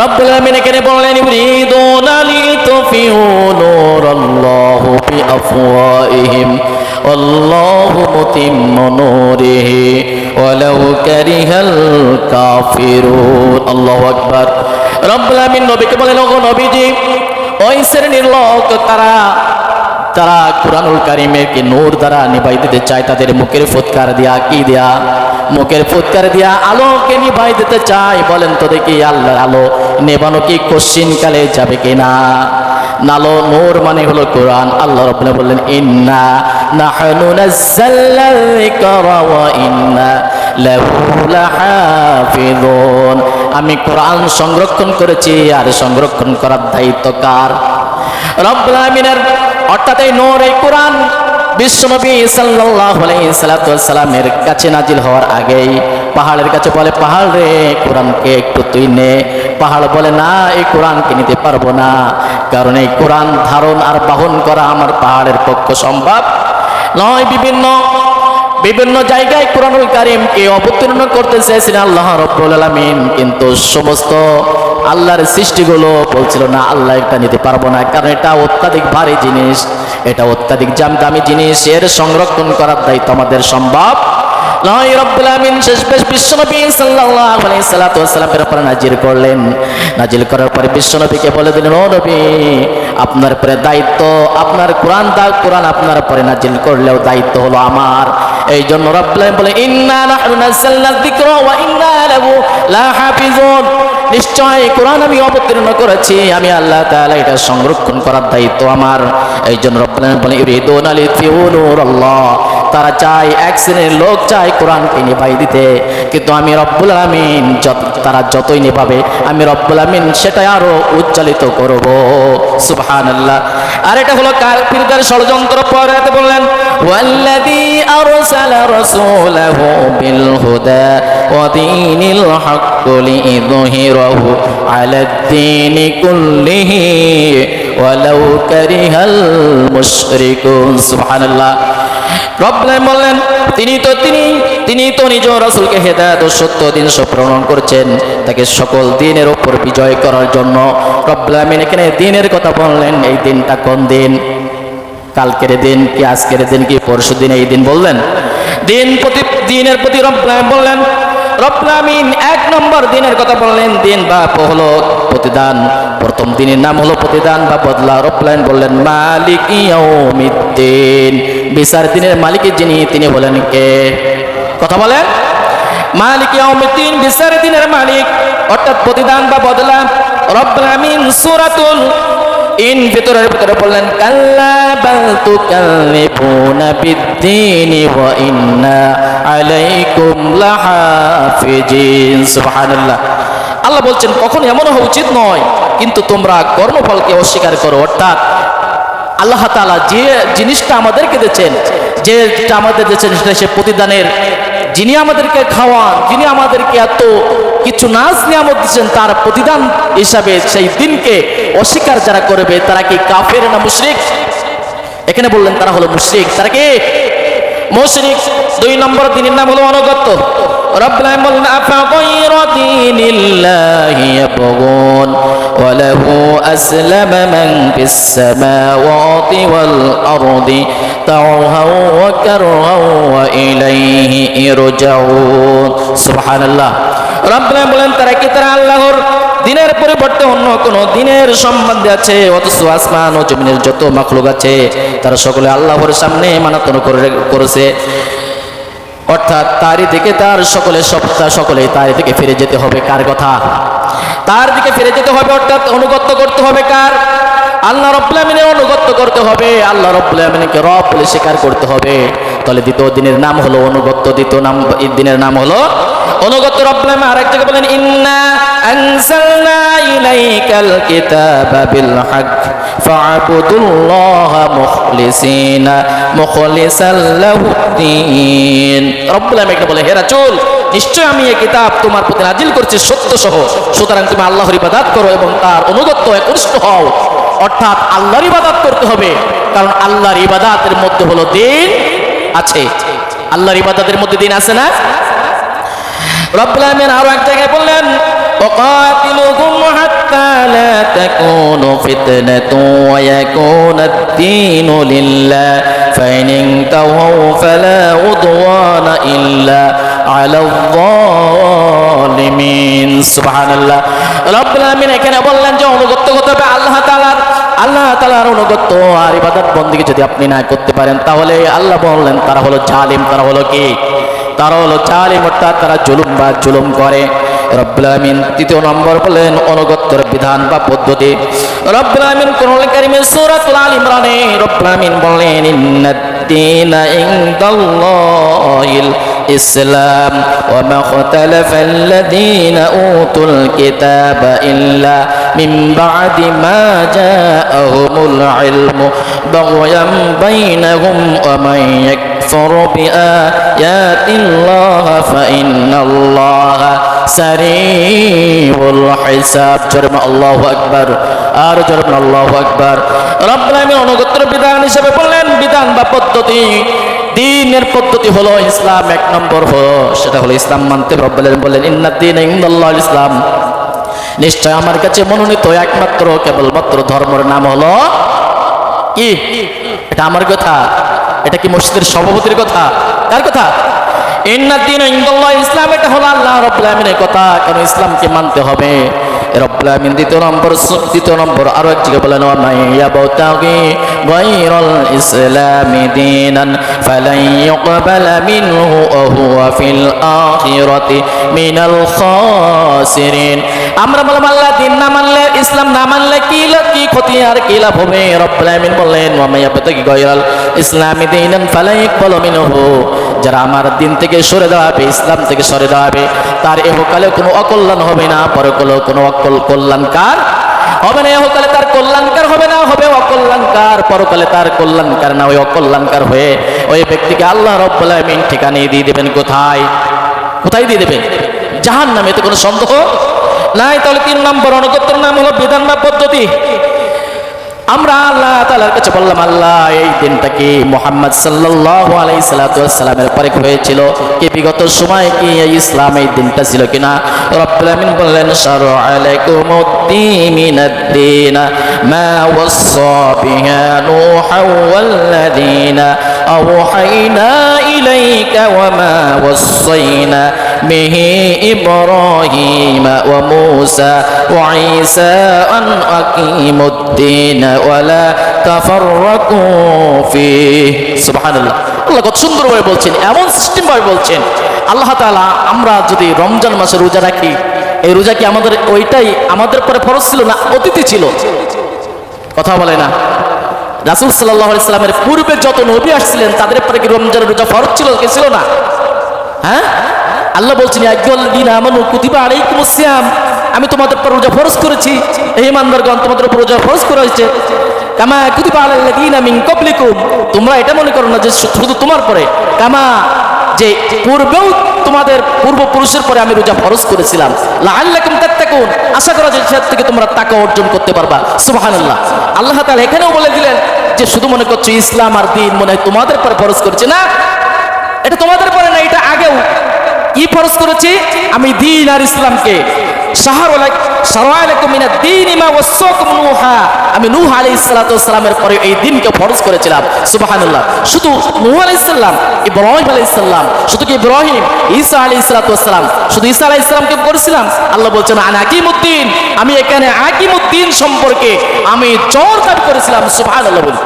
রব্বুল আমিন এখানে বললেন ইউরিদুনা লিতুফিউ নূরাল্লাহি বিআফওয়াহিহিম আল্লাহু মুতিম্মু নূরিহি ওয়ালাউ কারিহাল কাফিরুন। আল্লাহু আকবার। রব্বুল আমিন নবীকে বলেন, ওগো নবীজি, ওই শ্রেণীর লোক তারা কুরআনুল কারীমের কি নূর দ্বারা নিভাই দিতে চায়, তাদের মুখের ফুৎকার দিয়া, কি দিয়া? মুখের ফুৎকার দিয়া আলোকে নিভাই দিতে চায়। বলেন তো দেখি, আল্লাহর আলো নেবানো কি কশ্চিন কালে যাবে কিনা? নালো নূর মানে হলো কোরআন। আল্লাহ রাব্বুল বললেন, ইন্না নাহনু নাযালনা যিকরা ওয়া ইন্না লাহু লাহাফিজুন। আমি কোরআন সংরক্ষণ করেছি, আর সংরক্ষণ করার দায়িত্ব কার? রব্বুল আমিনের। অর্থাৎ এই নূর, এই কোরআন বিশ্বনবী সাল্লাল্লাহু আলাইহি সাল্লামের কাছে নাজিল হওয়ার আগেই পাহাড়ের কাছে বলে, পাহাড় রে, কোরআনকে একটু তুই নে। পাহাড় বলে, না, এই কোরআনকে নিতে পারবো না, কারণ এই কোরআন ধারণ আর বহন করা আমার পাহাড়ের পক্ষে সম্ভব নয়। বিভিন্ন জায়গায় কোরআনুল কারীমকে অবতীর্ণ করতে চেয়েছিলেন আল্লাহ রাব্বুল আলামিন, কিন্তু সমস্ত আল্লাহর সৃষ্টিগুলো বলছিল, না, আল্লাহ এটা নিতে পারবো না, কারণ এটা অত্যাধিক ভারী জিনিস, এটা অত্যাধিক দামি জিনিস, এর সংরক্ষণ করার দায়িত্ব আমাদের সম্ভব নয়। রব্বুল আমিন শেষ বিশ্বনবী সাল্লাল্লাহু আলাইহি সাল্লামের উপর নাজিল করলেন। নাজিল করার পরে বিশ্বনবীকে বলে দিলেন, ও নবী, আপনার উপরে দায়িত্ব, আপনার কোরআন আপনার উপরে নাজিল করলেও দায়িত্ব হলো আমার। এই জন্য রব্বুল আমিন বলে, ইন্না নাহনু নাযালনা যিকরা ওয়া ইন্না লাহু লাহাফিজুন। নিশ্চয় কোরআন আমি অবতীর্ণ করেছি, আমি আল্লাহ তাআলা এটা সংরক্ষণ করার দায়িত্ব আমার। এই জন্য রব্বুল আমিন বলে, ইউরিদুনা লিতুফিউ নূরাল্লাহ। তারা চায়, এক শ্রেণীর লোক চায় কোরআনকে নিভাই দিতে, কিন্তু আমি রব্বুল আমিন তারা যতই নিভাবে, আমি রব্বুল আমিন সেটাই আরো উজ্জ্বলিত করব। সুবহানাল্লাহ। আর এটা হলো কাফিরদের ষড়যন্ত্র। পরে বললেন, ওয়াল্লাযী আরসালা রাসূলাহু বিল হুদা ওয়া দীনিল হাক্কি লিইযহিরাহু আলাদ-দীনি কুল্লিহি ওয়ালাউ কারিহাল মুশরিকুন। সুবহানাল্লাহ। রব্বুল আমিন বললেন, তিনি তো নিজ রাসূলকে হেদায়েত ও সত্য দিন প্রেরণ করেছেন, তাকে সকল দিনের উপর বিজয় করার জন্য। রব্বুল আমিন এখানে দিনের কথা বললেন। এই দিনটা কোন দিন? কালকের দিন কি আজকের দিন কি পরশু দিন? এই দিন বললেন। দিনের প্রতি রব্বুল আমিন বললেন, রব্বুল আমিন এক নম্বর দিনের কথা বললেন, দিন বা হলো প্রতিদান। প্রথম দিনের নাম হলো প্রতিদান বা বদলা। রব্বুল আমিন বললেন, মালিক ইয়াউমিদ্দিন। বিচার দিনের মালিক যিনি, তিনি হলেন কে? কথা বলেন। মালিক ইয়াউমিদ্দিন, বিচার দিনের মালিক, অর্থাৎ প্রতিদান বা বদলা। রব্বুল আমিন সূরাতুল ভিতরে বললেন, কাল্লা বাল তুকাল্লিবুনা বিদ্দীনি ওয়া ইন্না আলাইকুম লাহাফিজিন। সুবহানাল্লাহ। আল্লাহ বলছেন, কখনো এমন হওয়া উচিত নয়, কিন্তু তোমরা কর্মফলকে অস্বীকার করো। অর্থাৎ আল্লাহ তাআলা যে জিনিসটা আমাদেরকে দিয়েছেন, যেটা আমাদের দিয়েছেন, সেটা সে প্রতিদানের। যিনি আমাদেরকে খাওয়ান, যিনি আমাদেরকে এত কিছু নাজ নিয়ামত দিচ্ছেন, তার প্রতিদান হিসাবে সেই দিনকে অস্বীকার যারা করবে, তারা কি কাফের না মুশরিক? এখানে বললেন তারা হলো মুশরিক। তারা কি? মুশরিক। দুই নম্বর দিনের নাম হলো আনুগত্য। রব্বুল আমিন বলেন, আফা গায়রা দীনিল্লাহি ইয়াবগুন ওয়া লাহু আসলামা মান ফিস সামাওয়াতি ওয়াল আরদি তাওহাও ওয়া কারহাও ওয়া ইলাইহি ইরজাউন। সুবহানাল্লাহ। রব্বুল আমিন বলেন, তারা আল্লাহর দিনের পরিবর্তে অন্য কোন দিনের সম্বন্ধে আছে, অথচ আসমান ও জমিনের যত মাখলুক আছে তারা সকলে আল্লাহর সামনে মানত করেছে। অর্থাৎ তারই দিকে তার সকলে তারই দিকে ফিরে যেতে হবে। কার কথা? তার দিকে ফিরে যেতে হবে। অর্থাৎ অনুগত্য করতে হবে কার? আল্লাহ রাব্বুল আমিনের অনুগত্য করতে হবে। আল্লাহ রাব্বুল আমিনকে রব বলে স্বীকার করতে হবে। তাহলে দ্বিতীয় দিনের নাম হলো অনুগত্য, দ্বিতীয় দিনের নাম হলো অনুগত্য। রব্বুল আমিন আরেক জায়গায় বলেন, ইন্না আনজালনা ইলাইকাল কিতাবা বিল হক ফা'বুদুল্লাহা মুখলিসাল লাহুদ্দিন। রব্বুল আমিন বলে, হে রাসূল, নিশ্চয় আমি এই কিতাব তোমার প্রতি নাজিল করেছি সত্য সহ, সুতরাং তুমি আল্লাহর ইবাদত করো এবং তার অনুগত্য একনিষ্ঠ হও। অর্থাৎ আল্লাহর ইবাদত করতে হবে, কারণ আল্লাহর ইবাদতের মধ্যে হলো দিন আছে। আল্লাহর ইবাদতের মধ্যে দিন আছে না? রব্বুল আমিন আরো এক জায়গায় বললেন, ওয়াকাতিলুহুম فتنة ويكون الدين لله فإن انتهوا فلا عدوان إلا على الظالمين سبحان الله রব্বুল আমিন এখানে বললেন যে অনুগত হতে হবে আল্লাহ তাআলার অনুগত আর ইবাদত বন্দেগী যদি আপনি না করতে পারেন তাহলে আল্লাহ বললেন তারা হলো জালিম তারা হলো কি তারা হলো জালিম অর্থাৎ তারা জুলুম করে রব্বুল আমিন তৃতীয় নম্বর বলেন অনুগত্যের বিধান বা পদ্ধতি রব্বুল আমিন কোরআন কারীমের সূরাতুল আল ইমরানে রব্বুল আমিন বলেন ইন্নাদ-দীনা ইনদাল্লাহিল ইসলাম ওয়া মা ইখতালাফাল্লাযীনা উতুল কিতাবা ইল্লা মিন বা'দি মা জাআহুমুল ইলমু বাগয়াম বাইনাহুম ওয়া মান ইয়াকফুর বিআয়াতিল্লাহি ফাইন্নাল্লাহা সারিউল হিসাব জরমা আল্লাহু আকবার আর জরমা আল্লাহু আকবার রব্বুল আমিন অনুগত্যের বিধান হিসেবে বললেন বিধান বা পদ্ধতি দ্বীনের পদ্ধতি হলো ইসলাম এক নম্বর হলো সেটা হলো ইসলাম মানতে রব্বুল আমিন বললেন ইন্নাদ-দীনা ইনদাল্লাহিল ইসলাম নিশ্চয় আমার কাছে মনোনীত একমাত্র কেবলমাত্র ধর্মের নাম হলো কি এটা আমার কথা এটা কি মসজিদের সভাপতির কথা কার কথা ইন্নাদ-দীনা ইনদাল্লাহিল ইসলাম এটা হলো আল্লাহ রাব্বুল আমিনের কথা কারণ ইসলামকে মানতে হবে রব্বুল আমিন দ্বিতীয় নম্বর আরো এক জায়গায় বলেন ওয়া মাইয়াবতাগি গায়রাল ইসলামি দীনান ফালান ইউকবালা মিনহু ওয়া হুয়া ফিল আখিরাতি মিনাল খাসিরিন আমরা বললাম আল্লাহ দ্বীন না মানলে ইসলাম না মানলে কি ক্ষতি আর কি লাভ হবে রব্বুল আমিন বললেন ওয়া মাইয়াবতাগি গায়রাল ইসলামি দীনান ফালান ইউকবালা মিনহু যারা আমার দিন থেকে সরে দাঁড়াবে ইসলাম থেকে সরে দাঁড়াবে তার ইহকালে কোনো অকল্যাণ হবে না পরকালে কোনো কল্যাণকার হবে না ইহকালে তার কল্যাণকার হবে না হবে অকল্যাণকার পরকালে তার কল্যাণকার না ওই অকল্যাণকার হয়ে ওই ব্যক্তিকে আল্লাহ রাব্বুল আমিন ঠিকানা দিয়ে দেবেন কোথায় দিয়ে দেবেন জাহান্নামে এতে কোনো সন্দেহ নাই তাহলে 3 নম্বর অনুগত্যের নাম হলো বিধান বা পদ্ধতি আমরা আল্লাহ তাআলার কাছে বললাম আল্লাহ এই দিনটা কি মুহাম্মদ সাল্লাল্লাহু আলাইহি সাল্লামের পরে হয়েছিল কি বিগত সময় কি এই ইসলাম এই দিনটা ছিল কিনা রব্বুল আমিন বললেন শারআ আলাইকুমুদ-দীন মিনাদ-দীন মা ওয়াসসা বিহা নূহা ওয়াল্লাযীনা আওহাইনা ইলাইকা ওয়া মা ওয়াসাইনা বিহি ইব্রাহিম ওয়া মূসা ওয়া ঈসা আন আকিমুদ-দীন ওয়ালা তাফাররাকু ফিহি সুবহানাল্লাহ আল্লাহ কত সুন্দরভাবে বলছেন এমন সিস্টেম ভাবে বলছেন আল্লাহ তাআলা আমরা যদি রমজান মাসে রোজা রাখি এই রোজা কি আমাদের ওইটাই আমাদের পরে ফরজ ছিল না অতীতে ছিল কথা বলে না রাসূল সাল্লাল্লাহু আলাইহি সাল্লামের পূর্বে যত নবী আসছিলেন তাদের পরে কি রমজানের রোজা ফরজ ছিল কি ছিল না হ্যাঁ আল্লাহ বলছেন আইয়ুহাল্লাযীনা আমানু কুতিবা আলাইকুমুস সিয়াম আমি তোমাদের উপর রোজা ফরজ করেছি হে ঈমানদারগণ তোমাদের উপর রোজা ফরজ করা হয়েছে কামা কুতিবা আলাল্লাযীনা মিন ক্বাবলিকুম তোমরা এটা মনে করো না যে শুধু তোমার পরে কামা যে পূর্বেও তোমাদের পূর্বপুরুষের পরে আমি রোজা ফরজ করেছিলাম লাআল্লাকুম তাত্তাকুন আশা করা যায় সেটা থেকে তোমরা তাকওয়া অর্জন করতে পারবা সুবহানাল্লাহ আল্লাহ তাআলা এখানেও বলে দিলেন যে শুধু মনে করছো ইসলাম আর দ্বীন মনে হয় তোমাদের পরে ফরজ করেছে না এটা তোমাদের পরে না এটা আগেও কি ফরজ করেছি আমি দ্বীন আর ইসলামকে আমি নূহ আলাইহিস সালাতু ওয়াস সালামের পরে এই দিনকে ফরজ করেছিলাম সুবহানাল্লাহ শুধু নূহ আলাইহিস সালাম ইব্রাহিম আলাইহিস সালাম শুধু কি ইব্রাহিম ঈসা আলাইহিস সালাতু ওয়াস সালাম শুধু ঈসা আলাইহিস সালামকে করেছিলাম আল্লাহ বলছেন আনা আকিমুদ্দিন আমি এখানে আকিমুদ্দিন সম্পর্কে আমি জোর দাবি করেছিলাম সুবহানাল্লাহ বলি